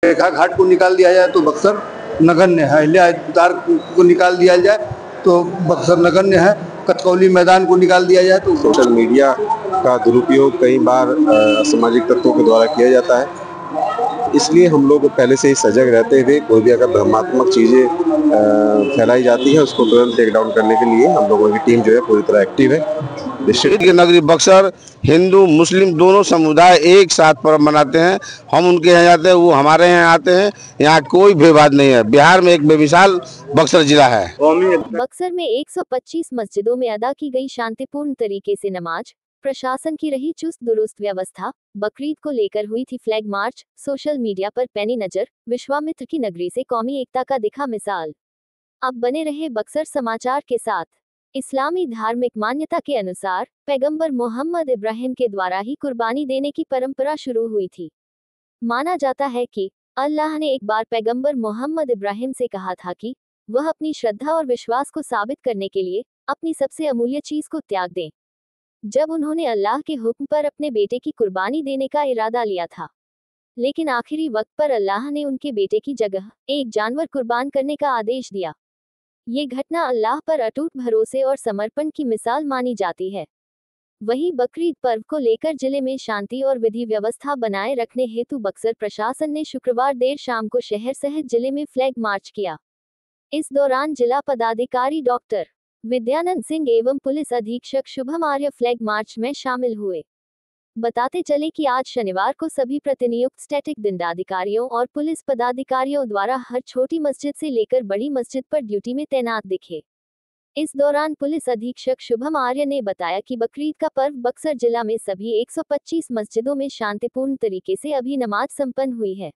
रेखा घाट को निकाल दिया जाए तो बक्सर नगण्य है, अहिल्याधार को निकाल दिया जाए तो बक्सर नगण्य है, कतकौली मैदान को निकाल दिया जाए तो। सोशल मीडिया का दुरुपयोग कई बार असामाजिक तत्वों के द्वारा किया जाता है, इसलिए हम लोग पहले से ही सजग रहते हुए कोई भी अगर भ्रमात्मक चीज़ें फैलाई जाती है उसको तुरंत टेक डाउन करने के लिए हम लोगों की टीम जो है पूरी तरह एक्टिव है। ईद की नगरी बक्सर हिंदू मुस्लिम दोनों समुदाय एक साथ पर्व मनाते हैं। हम उनके यहाँ जाते हैं, वो हमारे यहाँ आते हैं। यहाँ कोई भेदभाव नहीं है। बिहार में एक बेमिसाल बक्सर जिला है। बक्सर में 125 मस्जिदों में अदा की गई शांतिपूर्ण तरीके से नमाज। प्रशासन की रही चुस्त दुरुस्त व्यवस्था। बकरीद को लेकर हुई थी फ्लैग मार्च। सोशल मीडिया पर पैनी नजर। विश्वामित्र की नगरी से कौमी एकता का दिखा मिसाल। अब बने रहे बक्सर समाचार के साथ। इस्लामी धार्मिक मान्यता के अनुसार पैगंबर मोहम्मद इब्राहिम के द्वारा ही कुर्बानी देने की परंपरा शुरू हुई थी। माना जाता है कि अल्लाह ने एक बार पैगंबर मोहम्मद इब्राहिम से कहा था कि वह अपनी श्रद्धा और विश्वास को साबित करने के लिए अपनी सबसे अमूल्य चीज को त्याग दें। जब उन्होंने अल्लाह के हुक्म पर अपने बेटे की कुर्बानी देने का इरादा लिया था, लेकिन आखिरी वक्त पर अल्लाह ने उनके बेटे की जगह एक जानवर कुर्बान करने का आदेश दिया। ये घटना अल्लाह पर अटूट भरोसे और समर्पण की मिसाल मानी जाती है। वहीं बकरीद पर्व को लेकर जिले में शांति और विधि व्यवस्था बनाए रखने हेतु बक्सर प्रशासन ने शुक्रवार देर शाम को शहर सहित जिले में फ्लैग मार्च किया। इस दौरान जिला पदाधिकारी डॉक्टर विद्यानंद सिंह एवं पुलिस अधीक्षक शुभम आर्य फ्लैग मार्च में शामिल हुए। बताते चले कि आज शनिवार को सभी प्रतिनियुक्त स्टैटिक दंडाधिकारियों और पुलिस पदाधिकारियों द्वारा हर छोटी मस्जिद से लेकर बड़ी मस्जिद पर ड्यूटी में तैनात दिखे। इस दौरान पुलिस अधीक्षक शुभम आर्य ने बताया कि बकरीद का पर्व बक्सर जिला में सभी 125 मस्जिदों में शांतिपूर्ण तरीके से अभी नमाज संपन्न हुई है।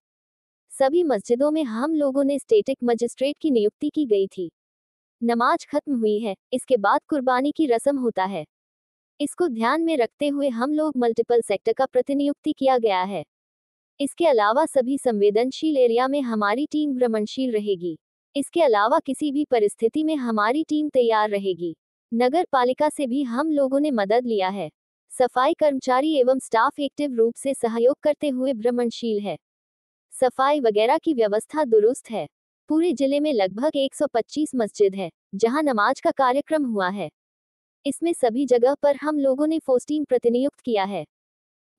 सभी मस्जिदों में हम लोगों ने स्टेटिक मजिस्ट्रेट की नियुक्ति की गई थी। नमाज खत्म हुई है, इसके बाद कुर्बानी की रस्म होता है। इसको ध्यान में रखते हुए हम लोग मल्टीपल सेक्टर का प्रतिनियुक्ति किया गया है। इसके अलावा सभी संवेदनशील एरिया में हमारी टीम भ्रमणशील रहेगी। इसके अलावा किसी भी परिस्थिति में हमारी टीम तैयार रहेगी। नगर पालिका से भी हम लोगों ने मदद लिया है। सफाई कर्मचारी एवं स्टाफ एक्टिव रूप से सहयोग करते हुए भ्रमणशील है। सफाई वगैरह की व्यवस्था दुरुस्त है। पूरे जिले में लगभग 125 मस्जिद है जहां नमाज का कार्यक्रम हुआ है। इसमें सभी जगह पर हम लोगों ने फोर्स टीम प्रतिनियुक्त किया है।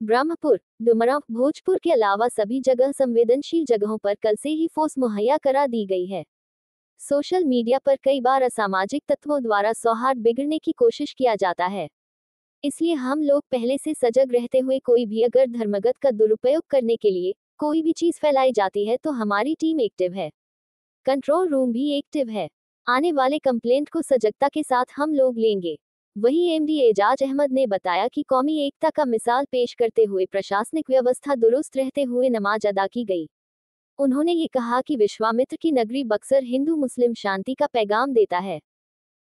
ब्रह्मपुर, डुमरा, भोजपुर के अलावा सभी जगह संवेदनशील जगहों पर कल से ही फोर्स मुहैया करा दी गई है। सोशल मीडिया पर कई बार असामाजिक तत्वों द्वारा सौहार्द बिगड़ने की कोशिश किया जाता है, इसलिए हम लोग पहले से सजग रहते हुए कोई भी अगर धर्मगत का दुरुपयोग करने के लिए कोई भी चीज फैलाई जाती है तो हमारी टीम एक्टिव है। कंट्रोल रूम भी एक्टिव है। आने वाले कंप्लेंट को सजगता के साथ हम लोग लेंगे। वहीं एमडी एजाज अहमद ने बताया कि कौमी एकता का मिसाल पेश करते हुए प्रशासनिक व्यवस्था दुरुस्त रहते हुए नमाज अदा की गई। उन्होंने ये कहा कि विश्वामित्र की नगरी बक्सर हिंदू मुस्लिम शांति का पैगाम देता है।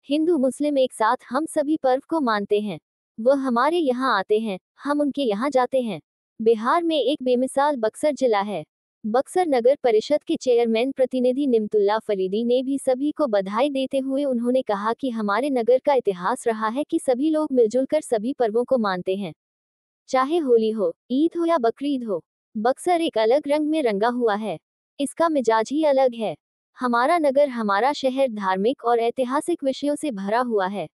हिंदू मुस्लिम एक साथ हम सभी पर्व को मानते हैं। वह हमारे यहाँ आते हैं, हम उनके यहाँ जाते हैं। बिहार में एक बेमिसाल बक्सर जिला है। बक्सर नगर परिषद के चेयरमैन प्रतिनिधि निमतुल्ला फरीदी ने भी सभी को बधाई देते हुए उन्होंने कहा कि हमारे नगर का इतिहास रहा है कि सभी लोग मिलजुल कर सभी पर्वों को मानते हैं, चाहे होली हो, ईद हो या बकरीद हो। बक्सर एक अलग रंग में रंगा हुआ है। इसका मिजाज ही अलग है। हमारा नगर, हमारा शहर धार्मिक और ऐतिहासिक विषयों से भरा हुआ है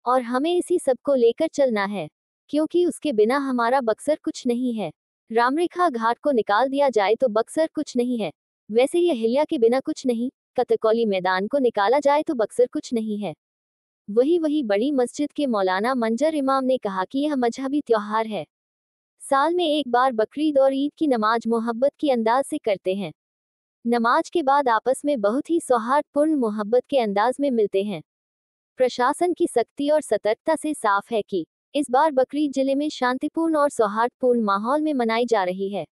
और हमें इसी सब को लेकर चलना है, क्योंकि उसके बिना हमारा बक्सर कुछ नहीं है। रामरेखा घाट को निकाल दिया जाए तो बक्सर कुछ नहीं है, वैसे ही अहिल्या के बिना कुछ नहीं। कतकौली मैदान को निकाला जाए तो बक्सर कुछ नहीं है। वही बड़ी मस्जिद के मौलाना मंजर इमाम ने कहा कि यह मजहबी त्योहार है। साल में एक बार बकरीद और ईद की नमाज मोहब्बत की अंदाज से करते हैं। नमाज के बाद आपस में बहुत ही सौहार्दपूर्ण मोहब्बत के अंदाज में मिलते हैं। प्रशासन की सख्ती और सतर्कता से साफ है कि इस बार बकरीद जिले में शांतिपूर्ण और सौहार्दपूर्ण माहौल में मनाई जा रही है।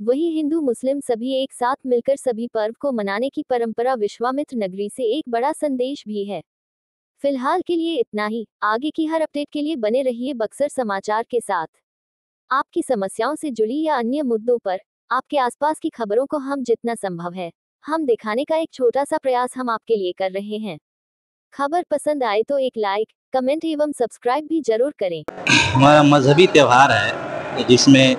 वही हिंदू मुस्लिम सभी एक साथ मिलकर सभी पर्व को मनाने की परंपरा विश्वामित्र नगरी से एक बड़ा संदेश भी है। फिलहाल के लिए इतना ही। आगे की हर अपडेट के लिए बने रहिए बक्सर समाचार के साथ। आपकी समस्याओं से जुड़ी या अन्य मुद्दों पर आपके आसपास की खबरों को हम जितना संभव है हम दिखाने का एक छोटा सा प्रयास हम आपके लिए कर रहे हैं। खबर पसंद आए तो एक लाइक, कमेंट एवं सब्सक्राइब भी जरूर करें। हमारा मजहबी त्यौहार है जिसमें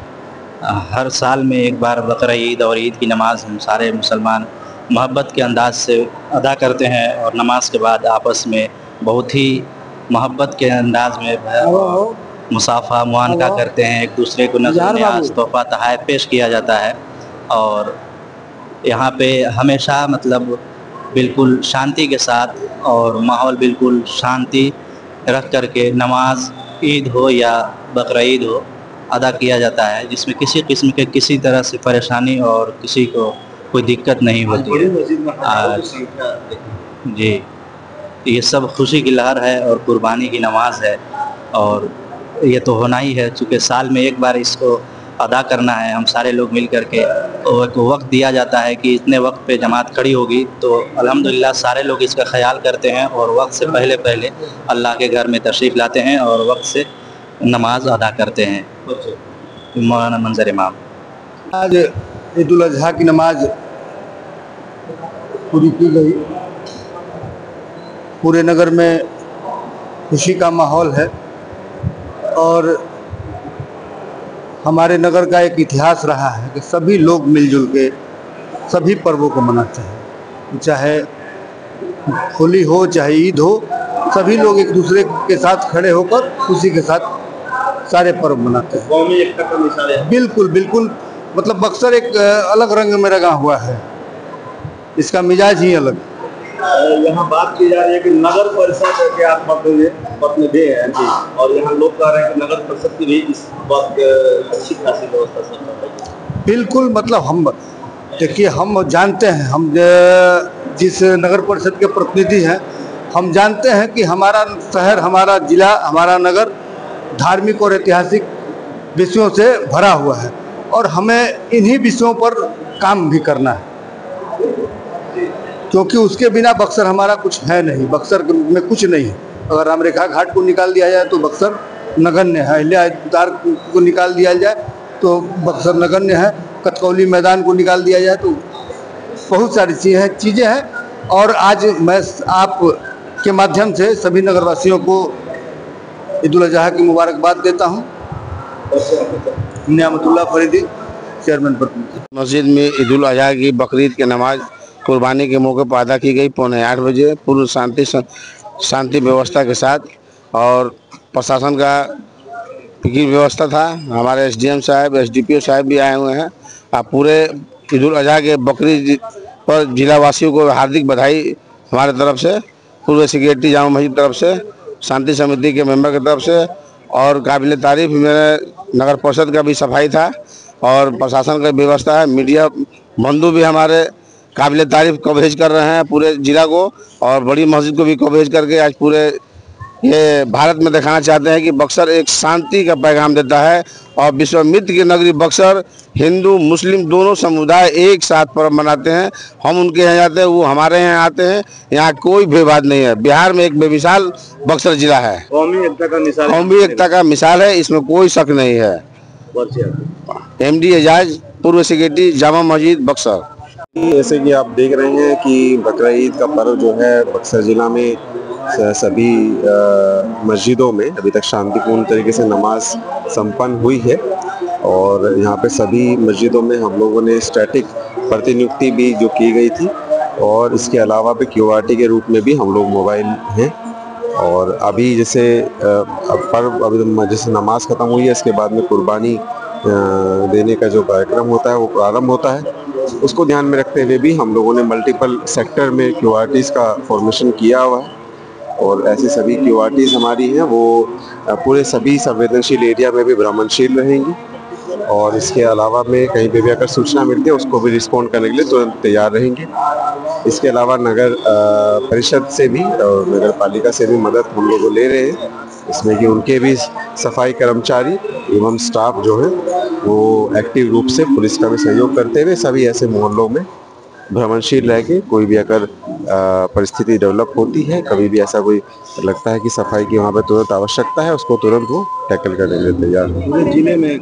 हर साल में एक बार बकरा ईद और ईद की नमाज़ हम सारे मुसलमान मोहब्बत के अंदाज से अदा करते हैं और नमाज के बाद आपस में बहुत ही मोहब्बत के अंदाज में मुसाफा मुआनका करते हैं, एक दूसरे को नज़र न्याज़ तोहफ़ा तोहफ़ा पेश किया जाता है। और यहाँ पे हमेशा मतलब बिल्कुल शांति के साथ और माहौल बिल्कुल शांति रख कर के नमाज ईद हो या बकरा ईद हो अदा किया जाता है, जिसमें किसी किस्म के किसी तरह से परेशानी और किसी को कोई दिक्कत नहीं होती है। जी, ये सब खुशी की लहर है और कुर्बानी की नमाज है और ये तो होना ही है, चूँकि साल में एक बार इसको अदा करना है। हम सारे लोग मिल कर के एक वक्त दिया जाता है कि इतने वक्त पे जमात खड़ी होगी, तो अल्हम्दुलिल्लाह सारे लोग इसका ख्याल करते हैं और वक्त से पहले पहले अल्लाह के घर में तशरीफ़ लाते हैं और वक्त से नमाज अदा करते हैं। मौलाना मंजर इमाम आज ईद उल अजहा की नमाज पूरी की गई। पूरे नगर में खुशी का माहौल है और हमारे नगर का एक इतिहास रहा है कि सभी लोग मिलजुल के सभी पर्वों को मनाते हैं, चाहे होली हो चाहे ईद हो, सभी लोग एक दूसरे के साथ खड़े होकर खुशी के साथ सारे पर्व मनाते हैं। कौमी एकता का मिसाल है। बिल्कुल बिल्कुल, मतलब बक्सर एक अलग रंग में रंगा हुआ है, इसका मिजाज ही अलग। यहाँ बात की जा रही है कि नगर परिषद के आप प्रतिनिधि हैं जी, और यहाँ लोग कह रहे हैं कि नगर परिषद की भी इस वक्त अच्छी खासी व्यवस्था चल रही है। बिल्कुल, मतलब हम देखिए, हम जानते हैं, हम जिस नगर परिषद के प्रतिनिधि हैं, हम जानते हैं कि हमारा शहर, हमारा जिला, हमारा नगर धार्मिक और ऐतिहासिक विषयों से भरा हुआ है और हमें इन्हीं विषयों पर काम भी करना है, क्योंकि उसके बिना बक्सर हमारा कुछ है नहीं, बक्सर में कुछ नहीं है। अगर रामरेखा घाट को निकाल दिया जाए तो बक्सर नगण्य है, अहिल्या को निकाल दिया जाए तो बक्सर नगण्य है, कतकौली मैदान को निकाल दिया जाए तो बहुत सारी चीज़ें हैं। और आज मैं आप के माध्यम से सभी नगरवासियों को ईद उल अजहा की मुबारकबाद देता हूँ। नियामतुल्लाह फरीदी, चेयरमैन प्रतिनिधि। मस्जिद में ईद उल अजहा की बकरीद की नमाज कुर्बानी के मौके पर अदा की गई 7:45 बजे पूर्ण शांति व्यवस्था के साथ, और प्रशासन का फिक्र व्यवस्था था। हमारे SDM साहब, SDPO साहब भी आए हुए हैं। आप पूरे ईद उल अजहा के बकरीद पर जिला वासियों को हार्दिक बधाई हमारे तरफ से, पूर्व सेक्रेटरी जामा मस्जिद तरफ से, शांति समिति के मेंबर की तरफ से, और काबिल तारीफ मेरे नगर परिषद का भी सफाई था और प्रशासन का व्यवस्था है। मीडिया बंधु भी हमारे काबिल तारीफ कवरेज कर रहे हैं पूरे ज़िला को, और बड़ी मस्जिद को भी कवरेज करके आज पूरे ये भारत में दिखाना चाहते हैं कि बक्सर एक शांति का पैगाम देता है और विश्वामित्र की नगरी बक्सर हिंदू मुस्लिम दोनों समुदाय एक साथ पर्व मनाते हैं। हम उनके यहाँ जाते हैं, वो हमारे यहाँ आते हैं। यहाँ कोई भेदभाव नहीं है। बिहार में एक बेमिसाल बक्सर जिला है, कौमी एकता का मिसाल, कौमी एकता का मिसाल है, इसमें कोई शक नहीं है। MD एजाज, पूर्व सेक्रेटरी जामा मस्जिद बक्सर। जैसे कि आप देख रहे हैं कि बकरा ईद का पर्व जो है बक्सर ज़िला में सभी मस्जिदों में अभी तक शांतिपूर्ण तरीके से नमाज संपन्न हुई है, और यहाँ पे सभी मस्जिदों में हम लोगों ने स्टैटिक प्रतिनियुक्ति भी जो की गई थी, और इसके अलावा भी QRT के रूप में भी हम लोग मोबाइल हैं। और अभी जैसे पर्व अभी जैसे नमाज ख़त्म हुई है, इसके बाद में कुर्बानी देने का जो कार्यक्रम होता है वो प्रारंभ होता है। उसको ध्यान में रखते हुए भी हम लोगों ने मल्टीपल सेक्टर में QRTs का फॉर्मेशन किया हुआ है, और ऐसी सभी QRTs हमारी हैं वो पूरे सभी संवेदनशील एरिया में भी भ्रमणशील रहेंगी, और इसके अलावा में कहीं पे भी अगर सूचना मिलती है उसको भी रिस्पॉन्ड करने के लिए तुरंत तैयार रहेंगे। इसके अलावा नगर परिषद से भी और नगर पालिका से भी मदद हम लोग ले रहे हैं, इसमें कि उनके भी सफाई कर्मचारी एवं स्टाफ जो है वो एक्टिव रूप से पुलिस का भी सहयोग करते हुए सभी ऐसे मोहल्लों में भ्रमणशील रह के, कोई भी अगर परिस्थिति डेवलप होती है, कभी भी ऐसा कोई लगता है कि सफाई की वहाँ पे तुरंत आवश्यकता है, उसको तुरंत वो टैकल करने के लिए तैयार है। पूरे जिले में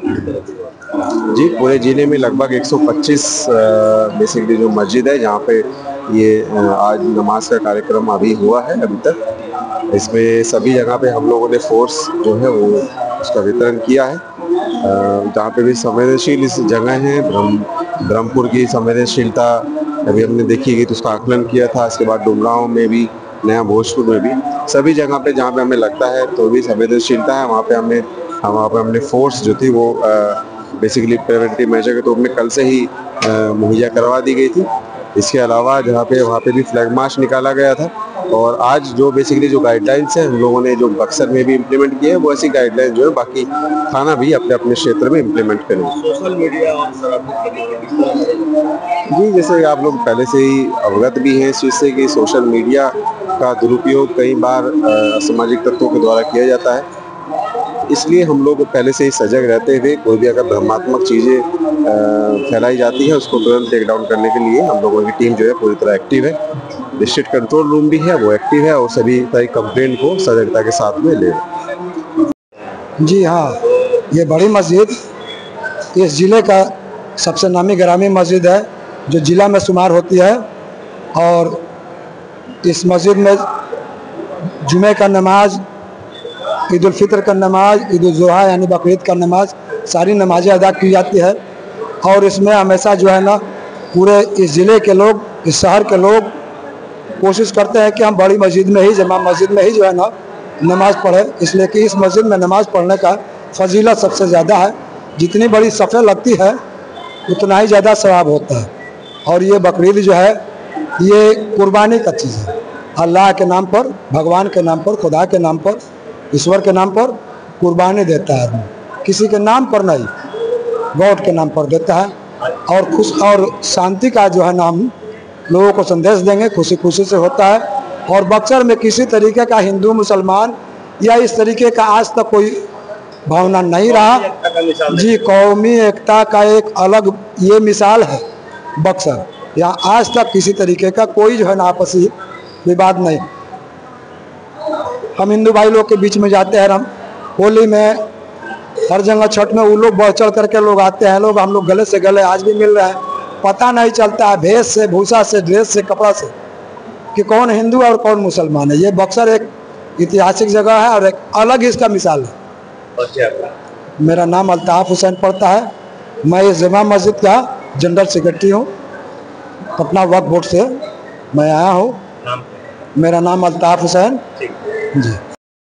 जी, पूरे ज़िले में लगभग 125 बेसिकली जो मस्जिद है जहाँ पे ये आज नमाज का कार्यक्रम अभी हुआ है अभी तक। इसमें सभी जगह पे हम लोगों ने फोर्स जो है वो उसका वितरण किया है, जहाँ पे भी संवेदनशील इस जगह है। ब्रह्मपुर की संवेदनशीलता अभी हमने देखी गई तो उसका आकलन किया था। इसके बाद डुमरांव में भी, नया भोजपुर में भी, सभी जगह पे जहाँ पे हमें लगता है तो भी संवेदनशीलता है, वहाँ पे हमने फोर्स जो थी वो बेसिकली प्रिवेंटिव मेजर के तौर में कल से ही मुहैया करवा दी गई थी। इसके अलावा वहाँ पे भी फ्लैग मार्च निकाला गया था। और आज जो बेसिकली जो गाइडलाइंस हैं हम लोगों ने जो बक्सर में भी इम्प्लीमेंट किए हैं, वो ऐसी गाइडलाइंस जो है बाकी थाना भी अपने अपने क्षेत्र में इम्प्लीमेंट करें। सोशल मीडिया और जी, जैसे आप लोग पहले से ही अवगत भी हैं इस चीज़ से कि सोशल मीडिया का दुरुपयोग कई बार असामाजिक तत्वों के द्वारा किया जाता है। इसलिए हम लोग पहले से ही सजग रहते हुए कोई भी अगर भ्रमात्मक चीज़ें फैलाई जाती है उसको तुरंत टेक डाउन करने के लिए हम लोगों की टीम जो है पूरी तरह एक्टिव है। डिस्ट्रिक्ट कंट्रोल रूम भी है, वो एक्टिव है और सभी तरह कंप्लेंट को सजगता के साथ में ले रहे हैं। जी हाँ, ये बड़ी मस्जिद इस ज़िले का सबसे नामी ग्रामी मस्जिद है जो ज़िला में शुमार होती है। और इस मस्जिद में जुमे का नमाज, ईद उल फितर का नमाज, ईद उल ज़ुहा यानी बकरीद का नमाज, सारी नमाज़ें अदा की जाती है। और इसमें हमेशा जो है ना पूरे इस ज़िले के लोग, इस शहर के लोग कोशिश करते हैं कि हम बड़ी मस्जिद में ही, जमा मस्जिद में ही जो है ना नमाज़ पढ़ें, इसलिए कि इस मस्जिद में नमाज़ पढ़ने का फजीलत सबसे ज़्यादा है। जितनी बड़ी सफ़े लगती है उतना ही ज़्यादा सवाब होता है। और ये बकरीद जो है ये कुर्बानी का चीज़ है। अल्लाह के नाम पर, भगवान के नाम पर, खुदा के नाम पर, ईश्वर के नाम पर कुर्बानी देता है आदमी, किसी के नाम पर नहीं, गॉड के नाम पर देता है। और खुश और शांति का जो है नाम लोगों को संदेश देंगे, खुशी खुशी से होता है। और बक्सर में किसी तरीके का हिंदू मुसलमान या इस तरीके का आज तक कोई भावना नहीं रहा। जी, कौमी एकता का एक अलग ये मिसाल है बक्सर। यहाँ आज तक किसी तरीके का कोई जो है ना आपसी विवाद नहीं। हम हिंदू भाई लोग के बीच में जाते हैं, हम होली में, हर जगह छठ में वो लोग बढ़ चढ़ करके लोग आते हैं, लोग हम लोग गले से गले आज भी मिल रहे हैं। पता नहीं चलता है भेष से, भूसा से, ड्रेस से, कपड़ा से कि कौन हिंदू और कौन मुसलमान है। ये बक्सर एक ऐतिहासिक जगह है और एक अलग इसका मिसाल है। मेरा नाम अल्ताफ हुसैन पड़ता है। मैं इस जमा मस्जिद का जनरल सेक्रेटरी हूँ। पटना वक्फ बोर्ड से मैं आया हूँ। मेरा नाम अल्ताफ हुसैन जी।